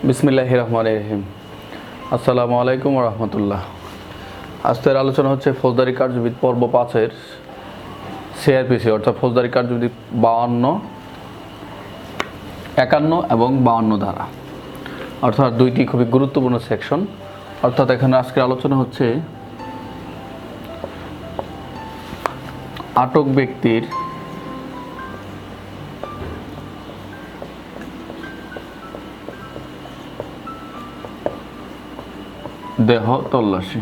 বিসমিল্লাহির রহমানির রহিম। আসসালামু আলাইকুম ওয়া রাহমাতুল্লাহ। আজকের আলোচনা হচ্ছে ফৌজদারি কার্যবিধি পর্ব 5-এর সিআরপিসি অর্থাৎ ফৌজদারি কার্যবিধি 52, 51 এবং 52 ধারা, অর্থাৎ দুইটি খুবই গুরুত্বপূর্ণ সেকশন। অর্থাৎ এখানে আজকের আলোচনা হচ্ছে আটক ব্যক্তির দেহ তল্লাশি।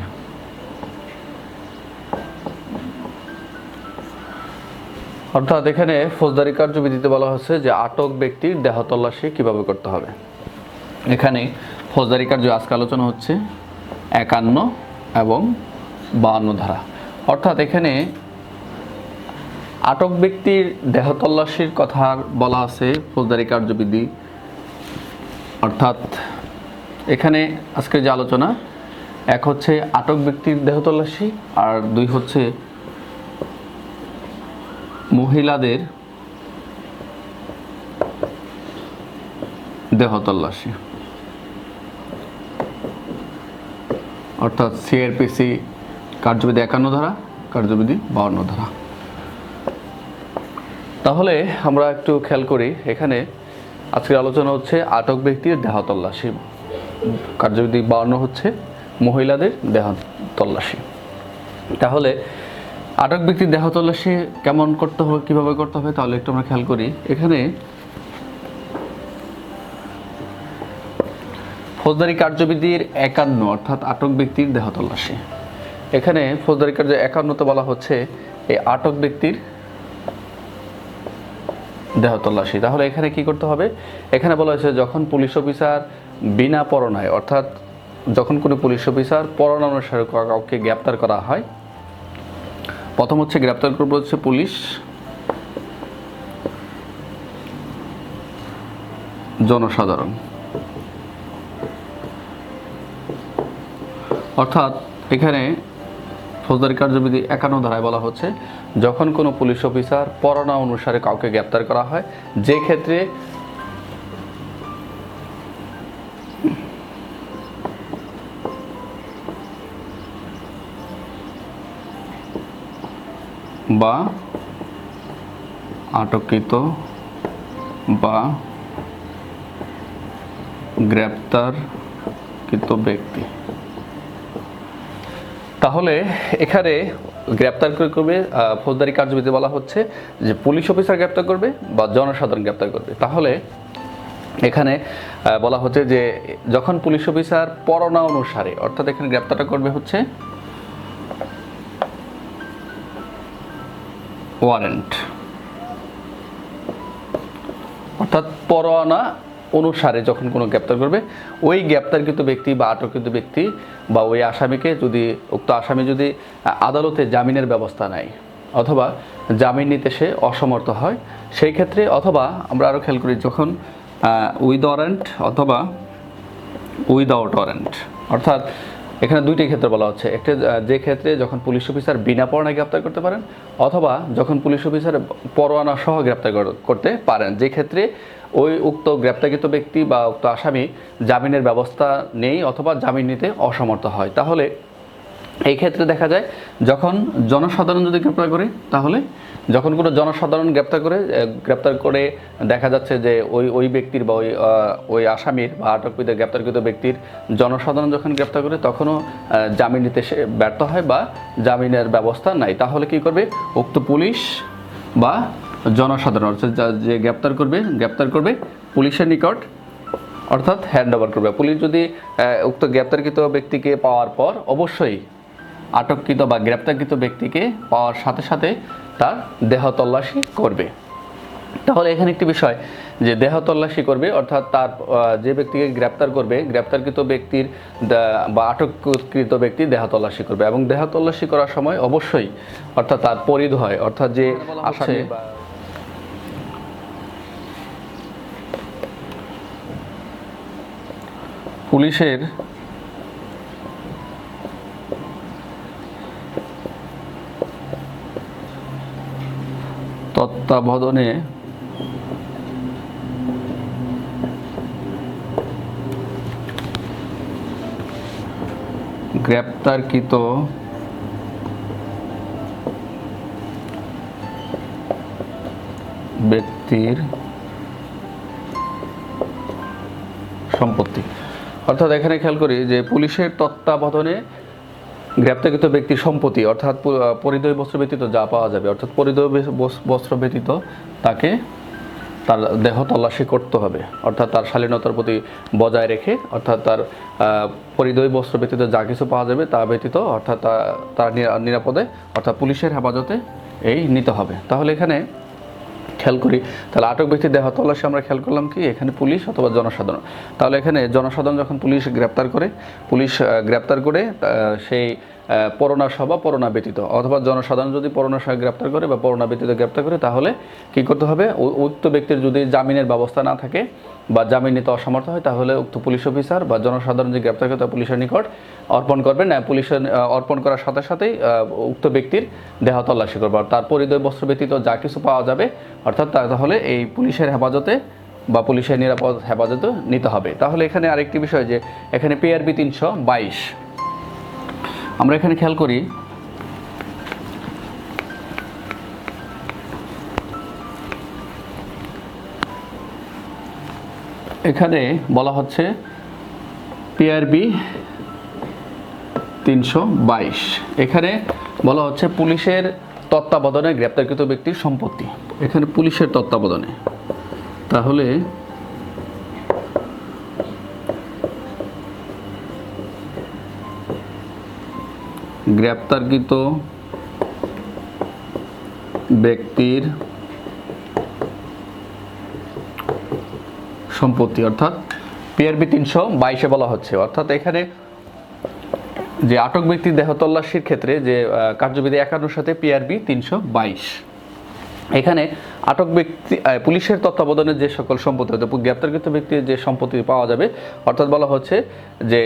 অর্থাৎ এখানে ফৌজদারি কার্যবিধিতে বলা হচ্ছে যে আটক ব্যক্তির দেহ তল্লাশি কিভাবে করতে হবে। এখানে ফৌজদারি কার্য আজকে আলোচনা হচ্ছে 51 এবং 52 ধারা। অর্থাৎ এখানে আটক ব্যক্তির দেহ তল্লাশির কথা বলা আছে ফৌজদারি কার্যবিধি। অর্থাৎ এখানে আজকে যে আলোচনা, এক হচ্ছে আটক ব্যক্তির দেহ তল্লাশি, আর দুই হচ্ছে মহিলাদের দেহ তল্লাশি, অর্থাৎ সিআরপিসি কার্যবিধি 51 ধারা, কার্যবিধি 52 ধারা। তাহলে আমরা একটু খেয়াল করি, এখানে আজকের আলোচনা হচ্ছে আটক ব্যক্তির দেহ তল্লাশি, কার্যবিধি 52 হচ্ছে মহিলাদের দেহ তল্লাশি। তাহলে আটক ব্যক্তির দেহ তল্লাশি কেমন করতে হবে, কীভাবে করতে হবে, তাহলে একটু আমরা খেয়াল করি। এখানে ফৌজদারি কার্যবিধির 51 অর্থাৎ আটক ব্যক্তির দেহ তল্লাশি, এখানে ফৌজদারি কার্য 51তে বলা হচ্ছে এই আটক ব্যক্তির দেহ তল্লাশি। তাহলে এখানে কি করতে হবে? এখানে বলা হয়েছে যখন পুলিশ অফিসার বিনা পরোয়ানায়, অর্থাৎ যখন কোনো পুলিশ অফিসার পরোয়ানা অনুসারে কাউকে গ্রেপ্তার করা হয়, প্রথম হচ্ছে গ্রেপ্তার করবে হচ্ছে পুলিশ জনসাধারণ। অর্থাৎ এখানে ফৌজদারি কার্যবিধি 51 ধারায় বলা হচ্ছে যখন কোনো পুলিশ অফিসার পরোয়ানা অনুসারে কাউকে গ্রেপ্তার করা হয়, যে ক্ষেত্রে বা আটককৃত বা গ্রেপ্তারকৃত ব্যক্তি। তাহলে এখানে গ্রেপ্তার করবে ফৌজদারি কার্যবিধি বলা হচ্ছে যে পুলিশ অফিসার গ্রেপ্তার করবে বা জনসাধারণ গ্রেপ্তার করবে। তাহলে এখানে বলা হচ্ছে যে যখন পুলিশ অফিসার পরোয়ানা অনুসারে, অর্থাৎ এখানে গ্রেপ্তারটা করবে হচ্ছে ওয়ারেন্ট, অর্থাৎ পরোয়ানা অনুসারে যখন কোনো গ্রেপ্তার করবে, ওই গ্রেপ্তারকৃত ব্যক্তি বা আটককৃত ব্যক্তি বা ওই আসামিকে যদি উক্ত আসামি যদি আদালতে জামিনের ব্যবস্থা নেয় অথবা জামিন নিতে সে অসমর্থ হয়, সেই ক্ষেত্রে, অথবা আমরা আরও খেয়াল করি যখন উইথ ওয়ারেন্ট অথবা উইদাউট ওয়ারেন্ট, অর্থাৎ এখানে দুইটি ক্ষেত্রে বলা হচ্ছে। একটা যে ক্ষেত্রে যখন পুলিশ অফিসার বিনা পরোয়ানায় গ্রেপ্তার করতে পারেন, অথবা যখন পুলিশ অফিসার পরোয়ানা সহ গ্রেপ্তার করতে পারেন, যে ক্ষেত্রে ওই উক্ত গ্রেপ্তারকৃত ব্যক্তি বা উক্ত আসামি জামিনের ব্যবস্থা নেই অথবা জামিন নিতে অসমর্থ হয়। তাহলে এই ক্ষেত্রে দেখা যায় যখন জনসাধারণ যদি গ্রেপ্তার করে, তাহলে যখন কোনো জনসাধারণ গ্রেপ্তার করে দেখা যাচ্ছে যে ওই ব্যক্তির বা ওই আসামির বা আটককৃত গ্রেপ্তারকৃত ব্যক্তির জনসাধারণ যখন গ্রেপ্তার করে তখনও জামিন নিতে সে ব্যর্থ হয় বা জামিনের ব্যবস্থা নাই, তাহলে কি করবে? উক্ত পুলিশ বা জনসাধারণ অর্থাৎ যে গ্রেপ্তার করবে পুলিশের নিকট, অর্থাৎ হ্যান্ড ওভার করবে। পুলিশ যদি উক্ত গ্রেপ্তারকৃত ব্যক্তিকে পাওয়ার পর অবশ্যই আটককৃত বা গ্রেপ্তারকৃত ব্যক্তিকে পাওয়ার সাথে সাথে তার দেহ তল্লাশি করবে। তাহলে এখানে একটি বিষয় যে দেহ তল্লাশি করবে, অর্থাৎ তার যে ব্যক্তিকে গ্রেপ্তার করবে, গ্রেপ্তারকৃত ব্যক্তির বা আটককৃত ব্যক্তির দেহ তল্লাশি করবে, এবং দেহ তল্লাশি করার সময় অবশ্যই অর্থাৎ তার পরিধেয়, অর্থাৎ যে আসামি পুলিশের তত্ত্বাবধানে গ্রেপ্তারকৃত ব্যক্তির সম্পত্তি। অর্থাৎ এখানে খেয়াল করি যে পুলিশের তত্ত্বাবধানে গ্রেপ্তারকৃত ব্যক্তির সম্পত্তি অর্থাৎ পরিধেয় বস্ত্র ব্যতীত যা পাওয়া যাবে, অর্থাৎ পরিধেয় বস্ত্র ব্যতীত তাকে তার দেহ তল্লাশি করতে হবে, অর্থাৎ তার শালীনতার প্রতি বজায় রেখে, অর্থাৎ তার পরিধেয় বস্ত্র ব্যতীত যা কিছু পাওয়া যাবে তা ব্যতীত, অর্থাৎ তার নিরাপদে, অর্থাৎ পুলিশের হেফাজতে এই নিতে হবে। তাহলে এখানে খেয়াল করি, তাহলে আটক ব্যক্তির দেহ তল্লাশি আমরা খেয়াল করলাম কি এখানে পুলিশ অথবা জনসাধারণ। তাহলে এখানে জনসাধারণ যখন পুলিশ গ্রেপ্তার করে সেই পরোনা সহ বা পরোনা ব্যতীত, অথবা জনসাধারণ যদি পরোনা সহ গ্রেপ্তার করে বা পরোনা ব্যতীত গ্রেপ্তার করে, তাহলে কি করতে হবে, উক্ত ব্যক্তির যদি জামিনের ব্যবস্থা না থাকে বা জামিন নিতে অসমর্থ হয়, তাহলে উক্ত পুলিশ অফিসার বা জনসাধারণ যে গ্রেপ্তার করে তা পুলিশের নিকট অর্পণ করবেন। পুলিশের অর্পণ করার সাথে সাথেই উক্ত ব্যক্তির দেহ তল্লাশি করবে। আর তার পরিধেয় বস্ত্র ব্যতীত যা কিছু পাওয়া যাবে, অর্থাৎ তাহলে এই পুলিশের হেফাজতে বা পুলিশের নিরাপদ হেফাজতে নিতে হবে। তাহলে এখানে আরেকটি বিষয় যে এখানে PRB 322 আমরা এখানে খেয়াল করি, এখানে বলা হচ্ছে PRB 322 এখানে বলা হচ্ছে পুলিশের তত্ত্বাবধানে গ্রেপ্তারকৃত ব্যক্তির সম্পত্তি। এখানে পুলিশের তত্ত্বাবধানে, তাহলে গ্রেপ্তারকৃত ব্যক্তির সম্পত্তি অর্থাৎ PRB 322 বলা হচ্ছে। অর্থাৎ এখানে যে আটক ব্যক্তির দেহ তল্লাশির ক্ষেত্রে যে কার্যবিধি 51 সাথে PRB 322 এখানে আটক ব্যক্তি পুলিশের তত্ত্বাবধানে যে সকল সম্পত্তি, গ্রেপ্তারকৃত ব্যক্তির যে সম্পত্তি পাওয়া যাবে, অর্থাৎ বলা হচ্ছে যে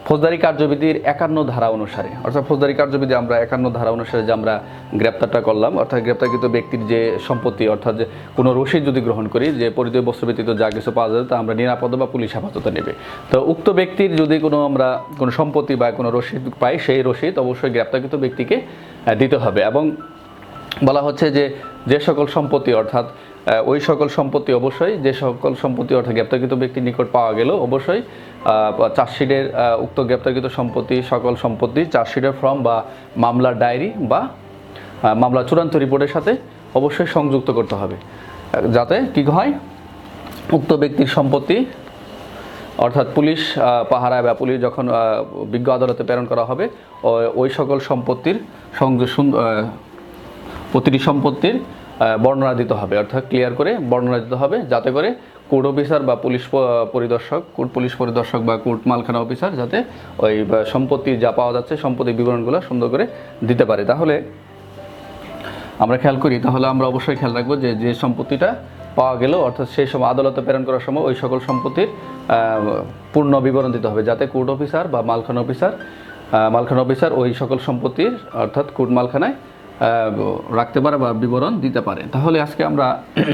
ফৌজদারি কার্যবিধির 51 ধারা অনুসারে, অর্থাৎ ফৌজদারি কার্যবিধি আমরা 51 ধারা অনুসারে যে আমরা গ্রেপ্তারটা করলাম, অর্থাৎ গ্রেপ্তারকৃত ব্যক্তির যে সম্পত্তি, অর্থাৎ যে কোনো রসিদ যদি গ্রহণ করি যে পরিধেয় বস্ত্র ব্যতীত যা কিছু পাওয়া যাবে তা আমরা নিরাপদ বা পুলিশ হেফাজতে নেবে। তো উক্ত ব্যক্তির যদি আমরা কোনো সম্পত্তি বা কোনো রসিদ পাই, সেই রসিদ অবশ্যই গ্রেপ্তারকৃত ব্যক্তিকে দিতে হবে। এবং বলা হচ্ছে যে সকল সম্পত্তি, অর্থাৎ ওই সকল সম্পত্তি অবশ্যই, যে সকল সম্পত্তি অর্থাৎ গ্রেপ্তারকৃত ব্যক্তির নিকট পাওয়া গেল, অবশ্যই চার্জশিটের উক্ত গ্রেপ্তারকৃত সকল সম্পত্তি চার্জশিটের ফর্ম বা মামলার ডায়েরি বা মামলা চূড়ান্ত রিপোর্টের সাথে অবশ্যই সংযুক্ত করতে হবে, যাতে কি হয় উক্ত ব্যক্তির সম্পত্তি, অর্থাৎ পুলিশ পাহারায় বা পুলিশ যখন বিজ্ঞ আদালতে প্রেরণ করা হবে, ওই সকল সম্পত্তির প্রতিটি সম্পত্তির বর্ণনা দিতে হবে, অর্থাৎ ক্লিয়ার করে বর্ণনা দিতে হবে, যাতে করে কোর্ট অফিসার বা পুলিশ পরিদর্শক বা কোর্ট মালখানা অফিসার যাতে ওই সম্পত্তি যা পাওয়া যাচ্ছে সম্পত্তির বিবরণগুলো সুন্দর করে দিতে পারে। তাহলে আমরা খেয়াল করি, তাহলে আমরা অবশ্যই খেয়াল রাখবো যে সম্পত্তিটা পাওয়া গেল, অর্থাৎ সেই সময় আদালতে প্রেরণ করার সময় ওই সকল সম্পত্তির পূর্ণ বিবরণ দিতে হবে, যাতে কোর্ট অফিসার বা মালখানা অফিসার ওই সকল সম্পত্তির, অর্থাৎ কোর্ট মালখানায় রাখতে পারে বা বিবরণ দিতে পারে। তাহলে আজকে আমরা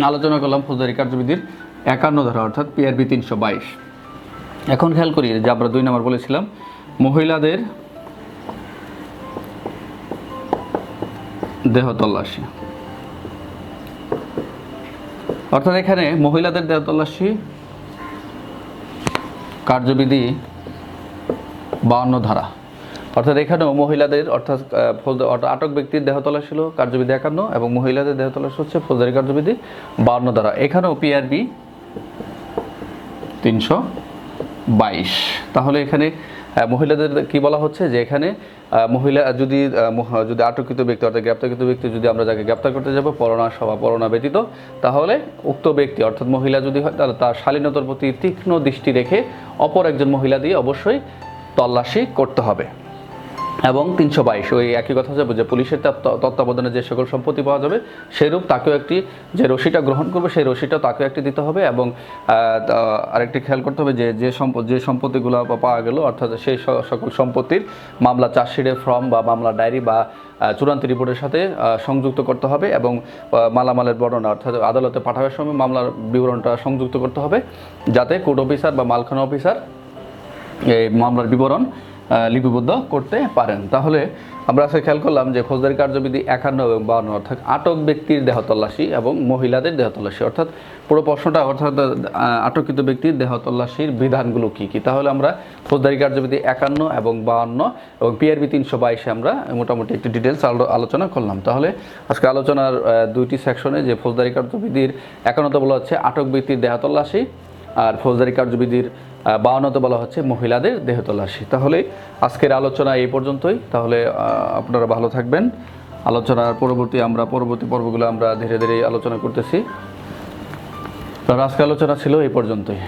আলোচনা করলাম ফৌজদারি কার্যবিধির 51 ধারা অর্থাৎ PRB 322। এখন খেয়াল করি যে আমরা 2 নম্বর বলেছিলাম মহিলাদের দেহ তল্লাশি, অর্থাৎ এখানে মহিলাদের দেহ তল্লাশি কার্যবিধি 52 ধারা, অর্থাৎ এখানেও মহিলাদের, অর্থাৎ আটক ব্যক্তির দেহ তল্লাশি ছিল কার্যবিধি 51 এবং মহিলাদের দেহ তল্লাশি হচ্ছে ফৌজদারি কার্যবিধি 52 ধারা। এখানেও PRB 322। তাহলে এখানে মহিলাদের কি বলা হচ্ছে যে এখানে মহিলা যদি আটককৃত ব্যক্তি অর্থাৎ গ্রেপ্তারকৃত ব্যক্তি যদি আমরা যাকে গ্রেপ্তার করতে যাব পরোনা ব্যতীত, তাহলে উক্ত ব্যক্তি অর্থাৎ মহিলা যদি হয় তাহলে তার শালীনতার প্রতি তীক্ষ্ণ দৃষ্টি রেখে অপর একজন মহিলা দিয়ে অবশ্যই তল্লাশি করতে হবে। এবং 322 ওই একই কথা যাবে যে পুলিশের তত্ত্বাবধানে যে সকল সম্পত্তি পাওয়া যাবে সেরূপ তাকেও একটি, যে রসিদটা গ্রহণ করবে সেই রসিদটাও তাকেও একটি দিতে হবে। এবং আরেকটি খেয়াল করতে হবে যে সম্পত্তিগুলো পাওয়া গেল, অর্থাৎ সেই সকল সম্পত্তির মামলা চার্জশিটের ফর্ম বা মামলা ডায়েরি বা চূড়ান্ত রিপোর্টের সাথে সংযুক্ত করতে হবে এবং মালামালের বর্ণনা অর্থাৎ আদালতে পাঠানোর সময় মামলার বিবরণটা সংযুক্ত করতে হবে, যাতে কোর্ট অফিসার বা মালখানা অফিসার এই মামলার বিবরণ লিপিবদ্ধ করতে পারেন। তাহলে আমরা আজকে খেয়াল করলাম যে ফৌজদারি কার্যবিধি 51 এবং 52 অর্থাৎ আটক ব্যক্তির দেহ তল্লাশি এবং মহিলাদের দেহ তল্লাশি, অর্থাৎ পুরো প্রশ্নটা অর্থাৎ আটককৃত ব্যক্তির দেহ তল্লাশির বিধানগুলো কী কী। তাহলে আমরা ফৌজদারি কার্যবিধি 51 এবং 52 এবং পিআরবি 322 আমরা মোটামুটি একটি ডিটেলস আলোচনা করলাম। তাহলে আজকে আলোচনার দুইটি সেকশনে যে ফৌজদারি কার্যবিধির 51তে বলা হচ্ছে আটক ব্যক্তির দেহ তল্লাশি, আর ফৌজদারি কার্যবিধির 52তে বলা হচ্ছে মহিলাদের দেহ তল্লাশি। তাহলে আজকের আলোচনা এই পর্যন্তই। তাহলে আপনারা ভালো থাকবেন। আলোচনার পরবর্তী পর্বগুলো আমরা ধীরে ধীরে আলোচনা করতেছি। তাহলে আজকে আলোচনা ছিল এই পর্যন্তই।